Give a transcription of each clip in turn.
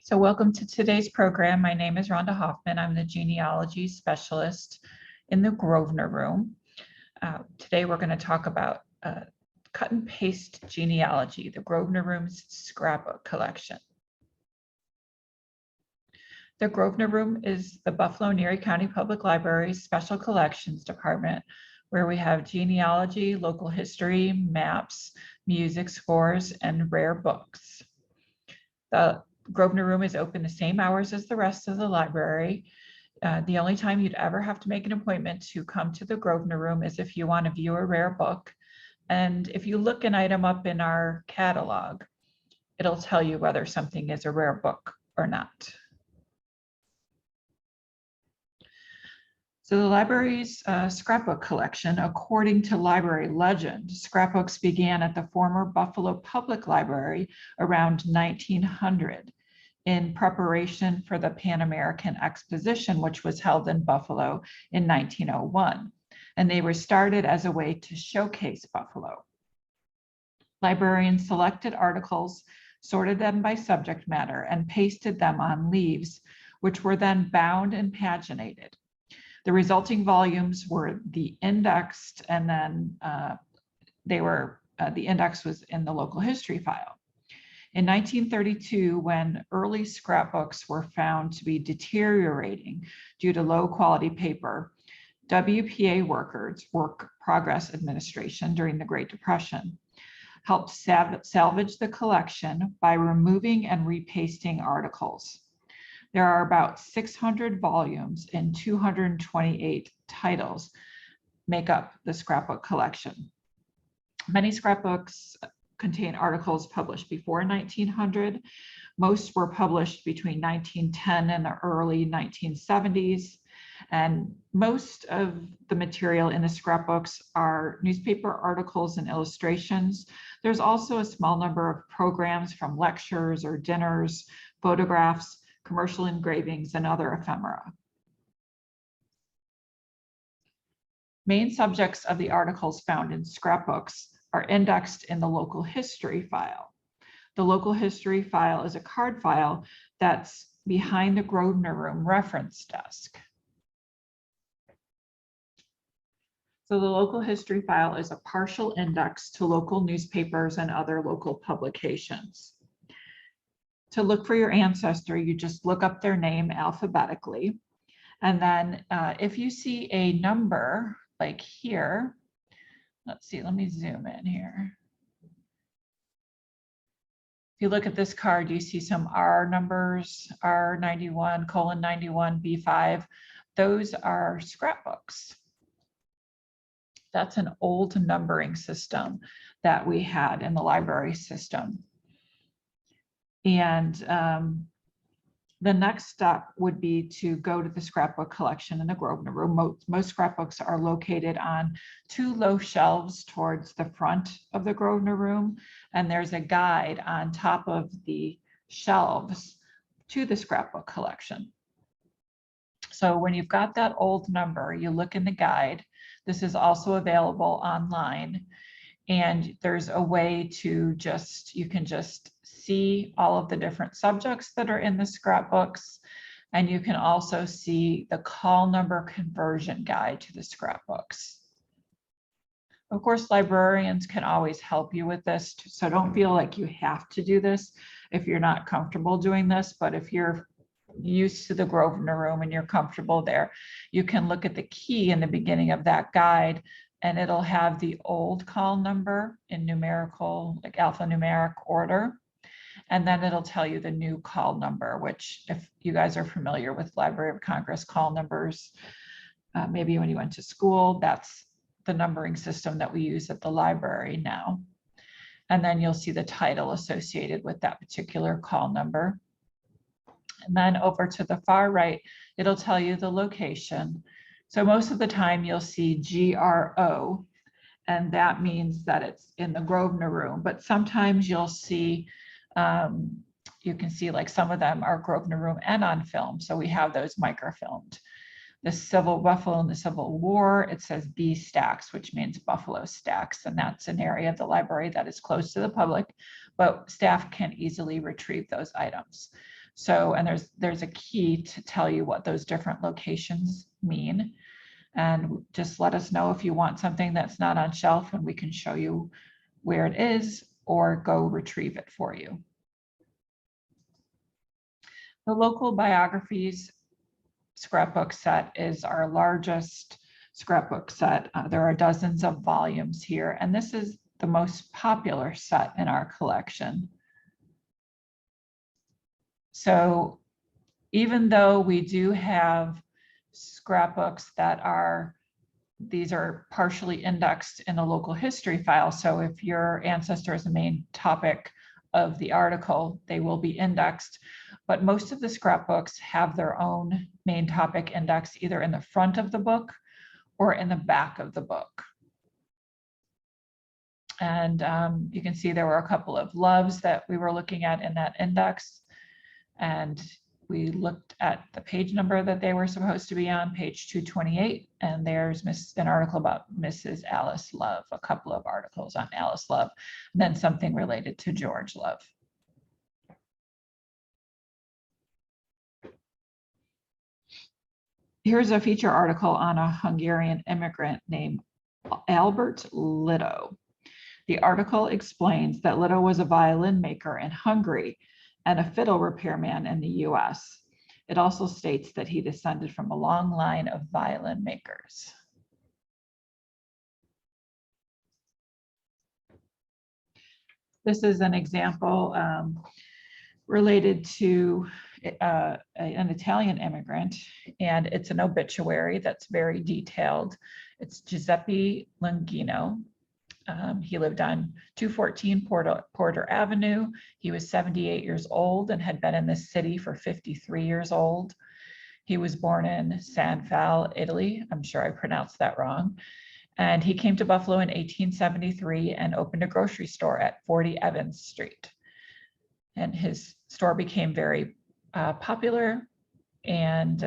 So welcome to today's program. My name is Rhonda Hoffman. I'm the genealogy specialist in the Grosvenor Room. Today we're going to talk about cut and paste genealogy, the Grosvenor Room's scrapbook collection. The Grosvenor Room is the Buffalo and Erie County Public Library's special collections department, where we have genealogy, local history, maps, music scores, and rare books. The Grosvenor Room is open the same hours as the rest of the library. The only time you'd ever have to make an appointment to come to the Grosvenor Room is if you want to view a rare book. And if you look an item up in our catalog, it'll tell you whether something is a rare book or not. So the library's scrapbook collection, according to library legend, scrapbooks began at the former Buffalo Public Library around 1900 in preparation for the Pan American Exposition, which was held in Buffalo in 1901. And they were started as a way to showcase Buffalo. Librarians selected articles, sorted them by subject matter, and pasted them on leaves, which were then bound and paginated. The resulting volumes were indexed, and then the index was in the local history file. In 1932, when early scrapbooks were found to be deteriorating due to low quality paper, WPA workers, Work Progress Administration, during the Great Depression, helped salvage the collection by removing and repasting articles. There are about 600 volumes and 228 titles make up the scrapbook collection. Many scrapbooks contain articles published before 1900. Most were published between 1910 and the early 1970s. And most of the material in the scrapbooks are newspaper articles and illustrations. There's also a small number of programs from lectures or dinners, photographs, commercial engravings, and other ephemera. Main subjects of the articles found in scrapbooks are indexed in the local history file. The local history file is a card file that's behind the Grosvenor Room reference desk. So the local history file is a partial index to local newspapers and other local publications. To look for your ancestor, you just look up their name alphabetically. And then if you see a number like here, let's see, let me zoom in here. If you look at this card, you see some R numbers, R91, :91, B5. Those are scrapbooks. That's an old numbering system that we had in the library system. And the next step would be to go to the scrapbook collection in the Grosvenor Room. Most scrapbooks are located on two low shelves towards the front of the Grosvenor Room, and there's a guide on top of the shelves to the scrapbook collection. So when you've got that old number, you look in the guide. This is also available online, and there's a way to you can just see all of the different subjects that are in the scrapbooks, and you can also see the call number conversion guide to the scrapbooks. Of course, librarians can always help you with this, so don't feel like you have to do this if you're not comfortable doing this, but if you're used to the Grosvenor Room and you're comfortable there, you can look at the key in the beginning of that guide, and it'll have the old call number in numerical, like alphanumeric order. And then it'll tell you the new call number, which if you guys are familiar with Library of Congress call numbers, maybe when you went to school, that's the numbering system that we use at the library now. And then you'll see the title associated with that particular call number. And then over to the far right, it'll tell you the location. So most of the time you'll see GRO, and that means that it's in the Grosvenor Room, but sometimes you'll see you can see like some of them are Grosvenor Room and on film. So we have those microfilmed. The Buffalo and the Civil War, it says B stacks, which means Buffalo stacks. And that's an area of the library that is closed to the public, but staff can easily retrieve those items. So, and there's a key to tell you what those different locations mean. And just let us know if you want something that's not on shelf and we can show you where it is or go retrieve it for you. The local biographies scrapbook set is our largest scrapbook set. There are dozens of volumes here, and this is the most popular set in our collection. So even though we do have scrapbooks that these are partially indexed in a local history file. So if your ancestor is the main topic of the article, they will be indexed. But most of the scrapbooks have their own main topic index either in the front of the book or in the back of the book. And you can see there were a couple of loves that we were looking at in that index. And we looked at the page number that they were supposed to be on, page 228, and there's an article about Mrs. Alice Love, a couple of articles on Alice Love, and then something related to George Love. Here's a feature article on a Hungarian immigrant named Albert Litto. The article explains that Litto was a violin maker in Hungary and a fiddle repairman in the US. It also states that he descended from a long line of violin makers. This is an example related to an Italian immigrant, and it's an obituary that's very detailed. It's Giuseppe Longino. He lived on 214 Porter Avenue. He was 78 years old and had been in the city for 53 years old. He was born in San Fal, Italy. I'm sure I pronounced that wrong. And he came to Buffalo in 1873 and opened a grocery store at 40 Evans Street. And his store became very popular, and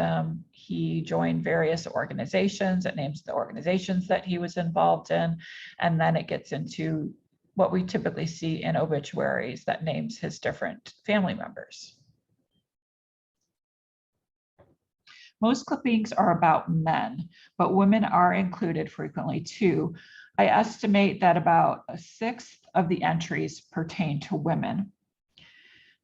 he joined various organizations. It names the organizations that he was involved in, and then it gets into what we typically see in obituaries that names his different family members. Most clippings are about men, but women are included frequently too. I estimate that about a sixth of the entries pertain to women.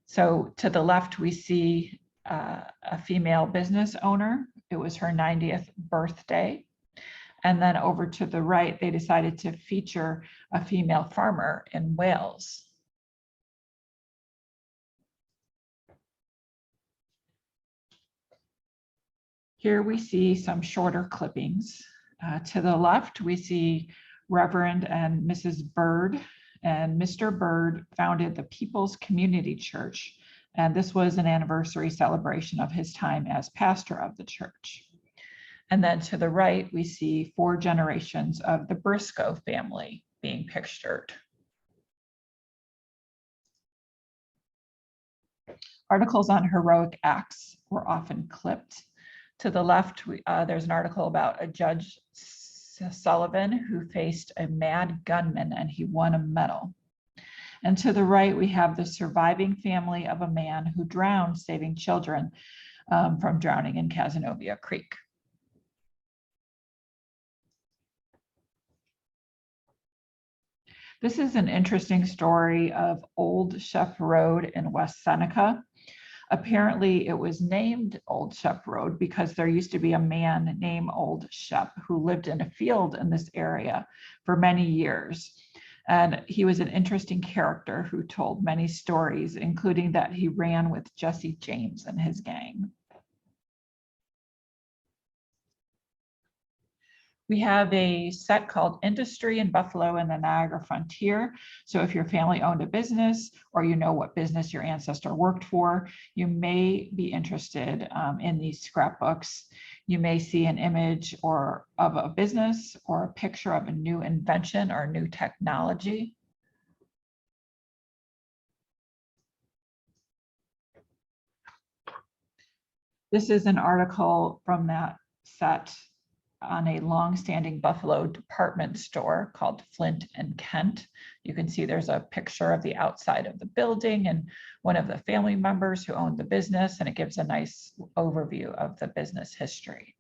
So to the left, we see a female business owner. It was her 90th birthday. And then over to the right, they decided to feature a female farmer in Wales. Here we see some shorter clippings. To the left, we see Reverend and Mrs. Bird, and Mr. Bird founded the People's Community Church, and this was an anniversary celebration of his time as pastor of the church. And then to the right, we see 4 generations of the Briscoe family being pictured. Articles on heroic acts were often clipped. To the left, there's an article about a Judge Sullivan who faced a mad gunman and he won a medal. And to the right, we have the surviving family of a man who drowned, saving children from drowning in Cazenovia Creek. This is an interesting story of Old Shep Road in West Seneca. Apparently, it was named Old Shep Road because there used to be a man named Old Shep who lived in a field in this area for many years. And he was an interesting character who told many stories, including that he ran with Jesse James and his gang. We have a set called Industry in Buffalo and the Niagara Frontier. So if your family owned a business or you know what business your ancestor worked for, you may be interested in these scrapbooks. You may see an image of a business or a picture of a new invention or new technology. This is an article from that set on a long-standing Buffalo department store called Flint and Kent. You can see there's a picture of the outside of the building and one of the family members who owned the business, and it gives a nice overview of the business history.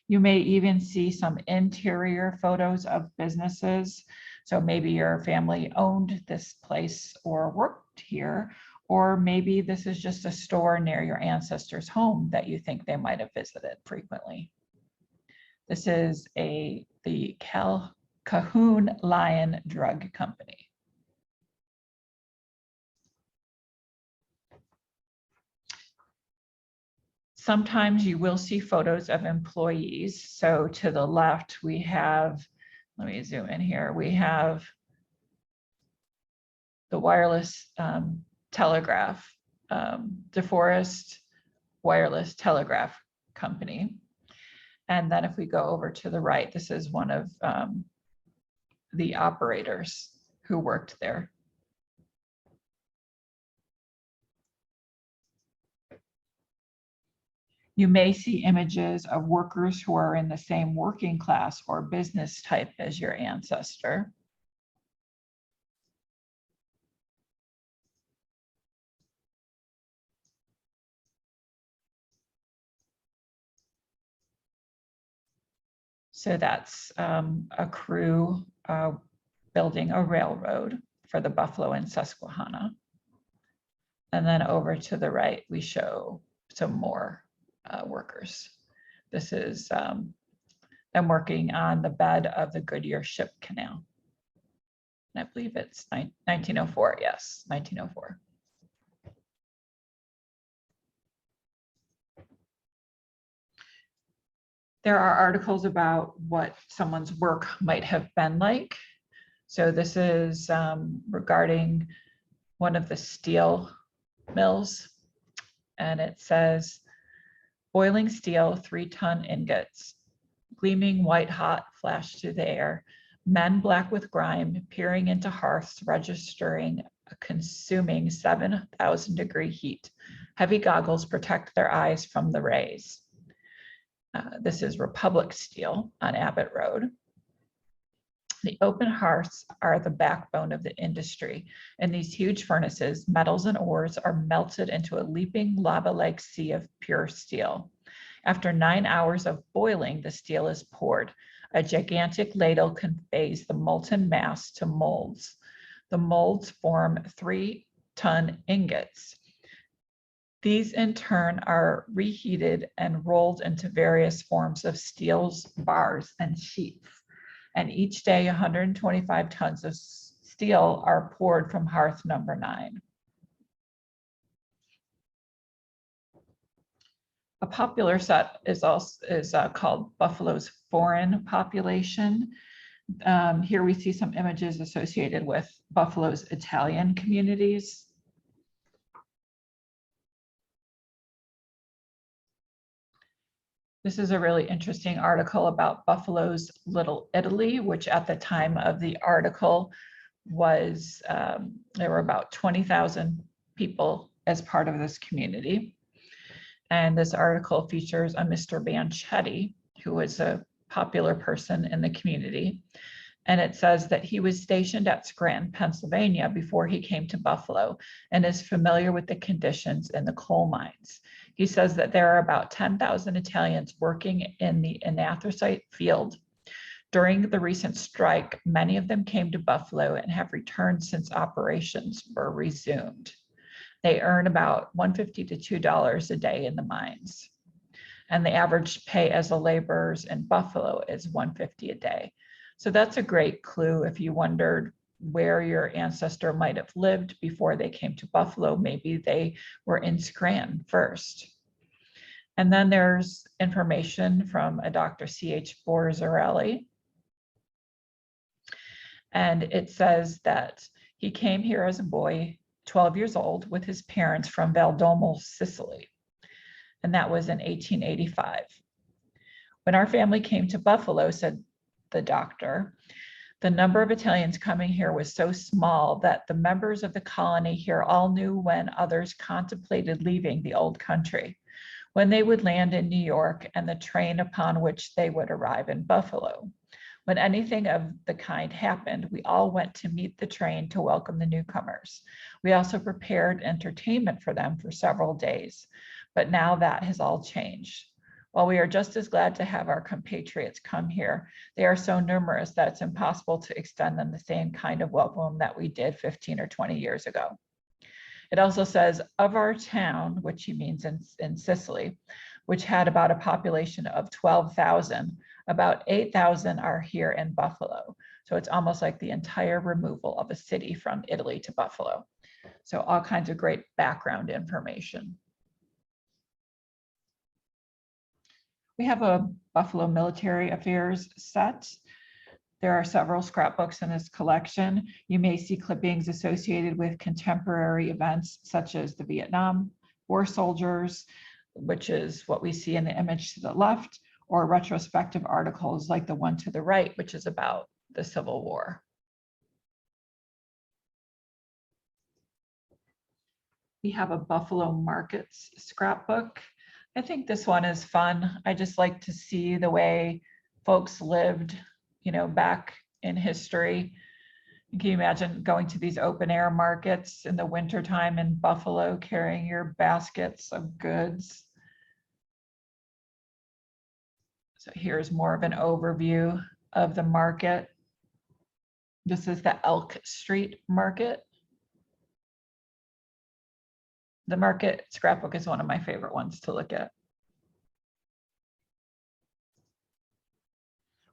You may even see some interior photos of businesses. So maybe your family owned this place or worked here, or maybe this is just a store near your ancestors' home that you think they might have visited frequently. This is the Cahoon Lion Drug Company. Sometimes you will see photos of employees. So to the left, we have, let me zoom in here, we have the wireless telegraph, DeForest Wireless Telegraph Company. And then if we go over to the right, this is one of the operators who worked there. You may see images of workers who are in the same working class or business type as your ancestor. So that's a crew building a railroad for the Buffalo and Susquehanna. And then over to the right, we show some more workers. This is them working on the bed of the Goodyear Ship Canal. And I believe it's 1904, yes, 1904. There are articles about what someone's work might have been like. So this is regarding one of the steel mills, and it says, boiling steel, 3-ton ingots, gleaming white hot, flash through the air, men black with grime, peering into hearths, registering a consuming 7,000-degree heat. Heavy goggles protect their eyes from the rays. This is Republic Steel on Abbott Road. The open hearths are the backbone of the industry. In these huge furnaces, metals and ores are melted into a leaping lava-like sea of pure steel. After 9 hours of boiling, the steel is poured. A gigantic ladle conveys the molten mass to molds. The molds form 3-ton ingots. These in turn are reheated and rolled into various forms of steels, bars, and sheets. And each day, 125 tons of steel are poured from hearth number 9. A popular set is called Buffalo's Foreign Population. Here we see some images associated with Buffalo's Italian communities. This is a really interesting article about Buffalo's Little Italy, which at the time of the article was, there were about 20,000 people as part of this community. And this article features a Mr. Banchetti, who was a popular person in the community. And it says that he was stationed at Scranton, Pennsylvania before he came to Buffalo and is familiar with the conditions in the coal mines. He says that there are about 10,000 Italians working in the anthracite field. During the recent strike, many of them came to Buffalo and have returned since operations were resumed. They earn about $1.50 to $2 a day in the mines. And the average pay as a laborers in Buffalo is $1.50 a day. So that's a great clue if you wondered where your ancestor might have lived before they came to Buffalo. Maybe they were in Scranton first. And then there's information from a Dr. C.H. Borzarelli. And it says that he came here as a boy, 12 years old, with his parents from Valdomo, Sicily. And that was in 1885. When our family came to Buffalo, said the doctor, the number of Italians coming here was so small that the members of the colony here all knew when others contemplated leaving the old country. when they would land in New York and the train upon which they would arrive in Buffalo. When anything of the kind happened, we all went to meet the train to welcome the newcomers. We also prepared entertainment for them for several days, but now that has all changed. While we are just as glad to have our compatriots come here, they are so numerous that it's impossible to extend them the same kind of welcome that we did 15 or 20 years ago. It also says, of our town, which he means in Sicily, which had about a population of 12,000, about 8,000 are here in Buffalo. So it's almost like the entire removal of a city from Italy to Buffalo. So all kinds of great background information. We have a Buffalo Military Affairs set. There are several scrapbooks in this collection. You may see clippings associated with contemporary events such as the Vietnam War soldiers, which is what we see in the image to the left, or retrospective articles like the one to the right, which is about the Civil War. We have a Buffalo Markets scrapbook. I think this one is fun. I just like to see the way folks lived, you know, back in history. Can you imagine going to these open air markets in the wintertime in Buffalo, carrying your baskets of goods? So here's more of an overview of the market. This is the Elk Street Market. The market scrapbook is one of my favorite ones to look at.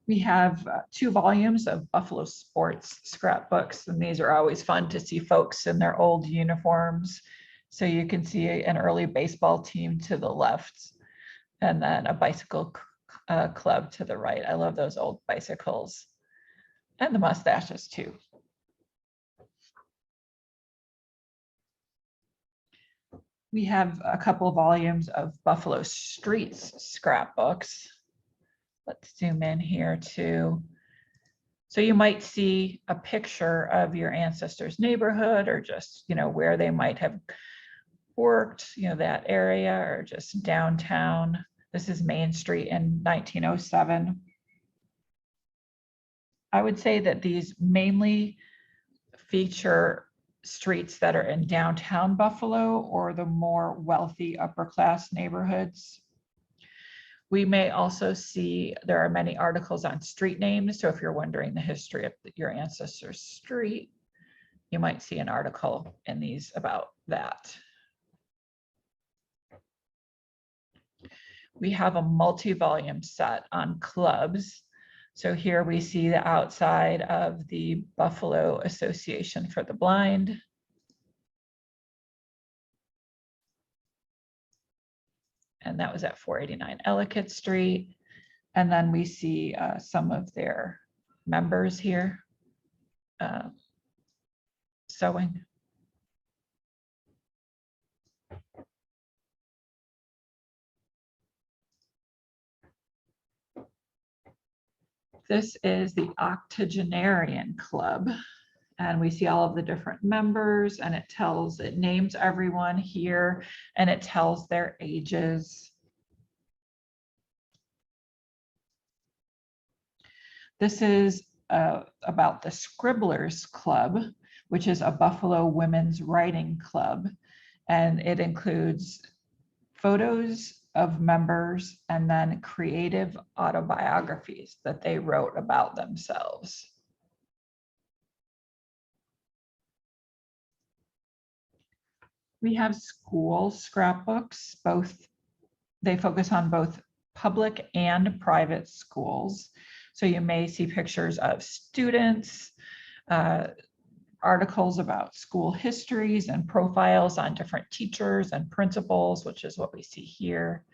We have 2 volumes of Buffalo sports scrapbooks, and these are always fun to see folks in their old uniforms. So you can see an early baseball team to the left, and then a bicycle club to the right. I love those old bicycles and the mustaches too. We have a couple volumes of Buffalo Streets scrapbooks. Let's zoom in here too. So you might see a picture of your ancestors' neighborhood, or just, you know, where they might have worked, you know, that area, or just downtown. This is Main Street in 1907. I would say that these mainly feature streets that are in downtown Buffalo or the more wealthy upper class neighborhoods. We may also see there are many articles on street names. So if you're wondering the history of your ancestors' street, you might see an article in these about that. We have a multi-volume set on clubs. So here we see the outside of the Buffalo Association for the Blind. And that was at 489 Ellicott Street. And then we see some of their members here sewing. This is the Octogenarian Club, and we see all of the different members, and it names everyone here, and it tells their ages. This is about the Scribblers Club, which is a Buffalo women's writing club, and it includes photos of members and then creative autobiographies that they wrote about themselves. We have school scrapbooks. They focus on both public and private schools. So you may see pictures of students, articles about school histories and profiles on different teachers and principals, which is what we see here.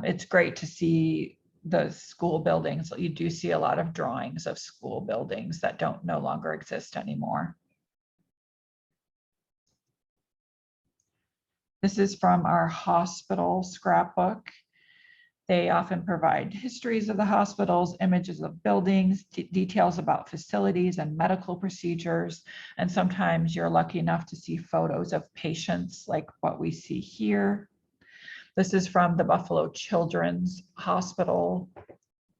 It's great to see the school buildings. You do see a lot of drawings of school buildings that no longer exist anymore. This is from our hospital scrapbook. They often provide histories of the hospitals, images of buildings, details about facilities and medical procedures. And sometimes you're lucky enough to see photos of patients like what we see here. This is from the Buffalo Children's Hospital,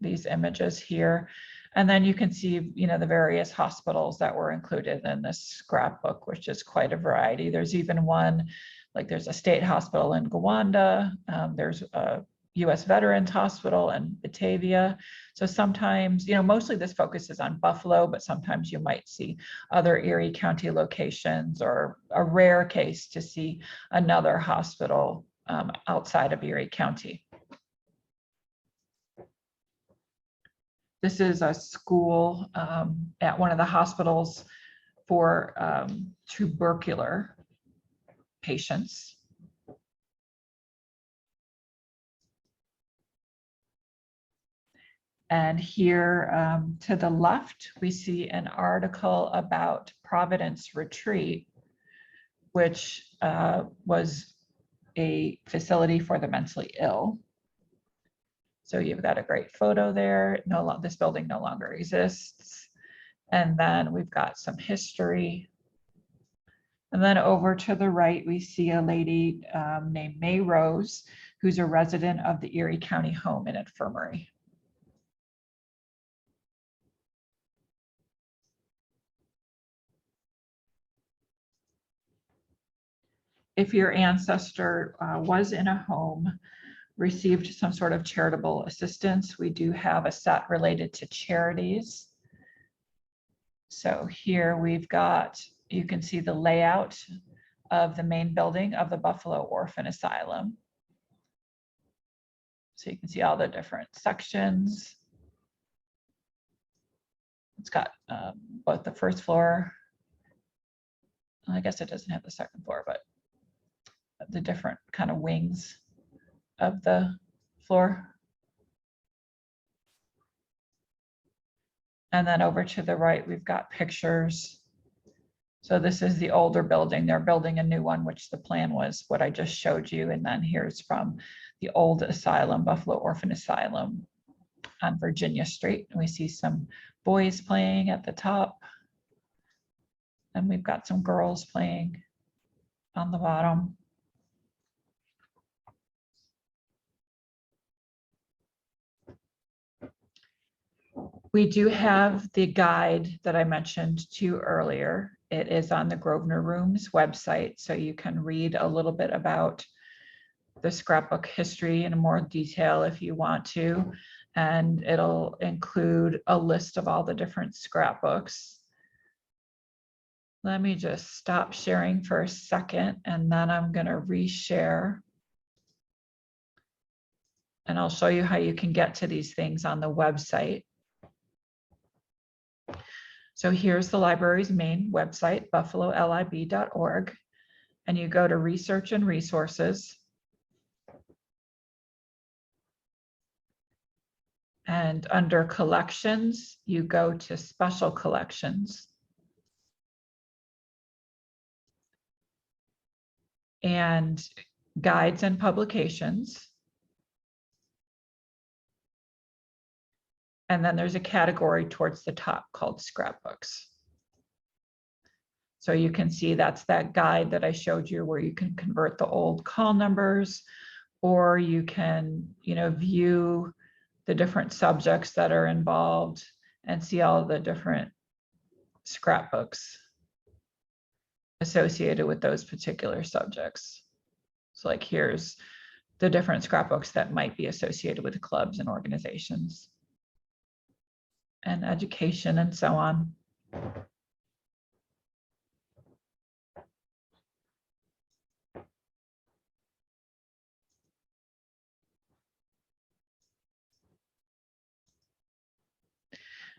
these images here. And then you can see, you know, the various hospitals that were included in this scrapbook, which is quite a variety. There's even one, like there's a state hospital in Gowanda. There's a U.S. Veterans Hospital in Batavia. So sometimes, you know, mostly this focuses on Buffalo, but sometimes you might see other Erie County locations, or a rare case to see another hospital outside of Erie County. This is a school at one of the hospitals for tubercular patients. And here to the left, we see an article about Providence Retreat, which was a facility for the mentally ill. So you've got a great photo there. This building no longer exists. And then we've got some history. And then over to the right, we see a lady named May Rose, who's a resident of the Erie County Home and Infirmary. If your ancestor was in a home, received some sort of charitable assistance, we do have a set related to charities. So here we've got, you can see the layout of the main building of the Buffalo Orphan Asylum. So you can see all the different sections. It's got both the first floor, I guess it doesn't have the second floor, but the different kind of wings of the floor. And then over to the right, we've got pictures. So this is the older building. They're building a new one, which the plan was what I just showed you. And then here's from the old asylum, Buffalo Orphan Asylum on Virginia Street. And we see some boys playing at the top. And we've got some girls playing on the bottom. We do have the guide that I mentioned to you earlier. It is on the Grosvenor Room's website, so you can read a little bit about the scrapbook history in more detail if you want to. And it'll include a list of all the different scrapbooks. Let me just stop sharing for a second, and then I'm going to reshare. And I'll show you how you can get to these things on the website. So here's the library's main website, buffalolib.org, and you go to Research and Resources. And under Collections, you go to Special Collections. And Guides and Publications. And then there's a category towards the top called Scrapbooks. So you can see that's that guide that I showed you where you can convert the old call numbers, or you can, you know, view the different subjects that are involved and see all the different scrapbooks associated with those particular subjects. So like here's the different scrapbooks that might be associated with clubs and organizations and education and so on.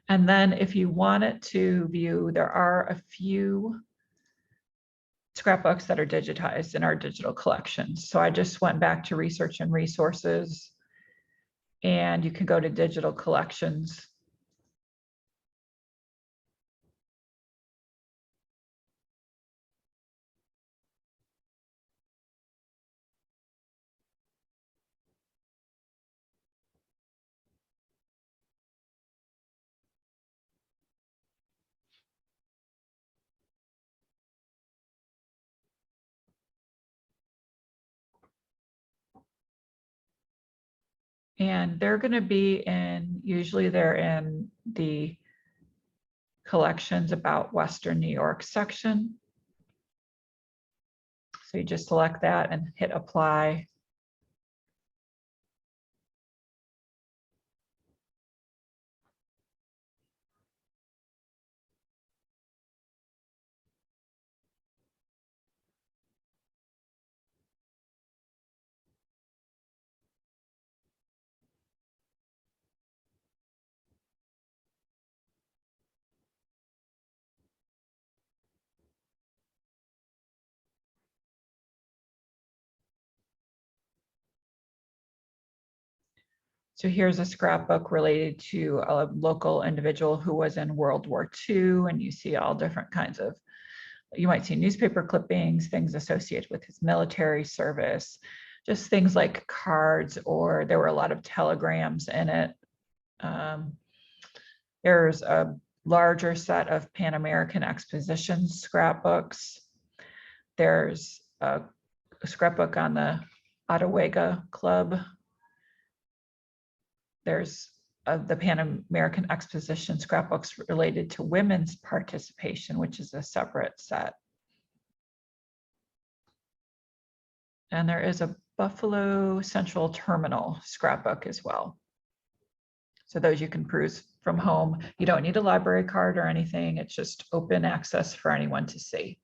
And then if you wanted to view, there are a few scrapbooks that are digitized in our digital collections. So I just went back to Research and Resources, and you can go to Digital Collections. And they're going to be in, usually they're in the collections about Western New York section. So you just select that and hit apply. So here's a scrapbook related to a local individual who was in World War II, and you see all different kinds of, you might see newspaper clippings, things associated with his military service, just things like cards, or there were a lot of telegrams in it. There's a larger set of Pan American Exposition scrapbooks. There's a scrapbook on the Ottawega Club. There's the Pan American Exposition scrapbooks related to women's participation, which is a separate set. And there is a Buffalo Central Terminal scrapbook as well. So those you can peruse from home. You don't need a library card or anything. It's just open access for anyone to see.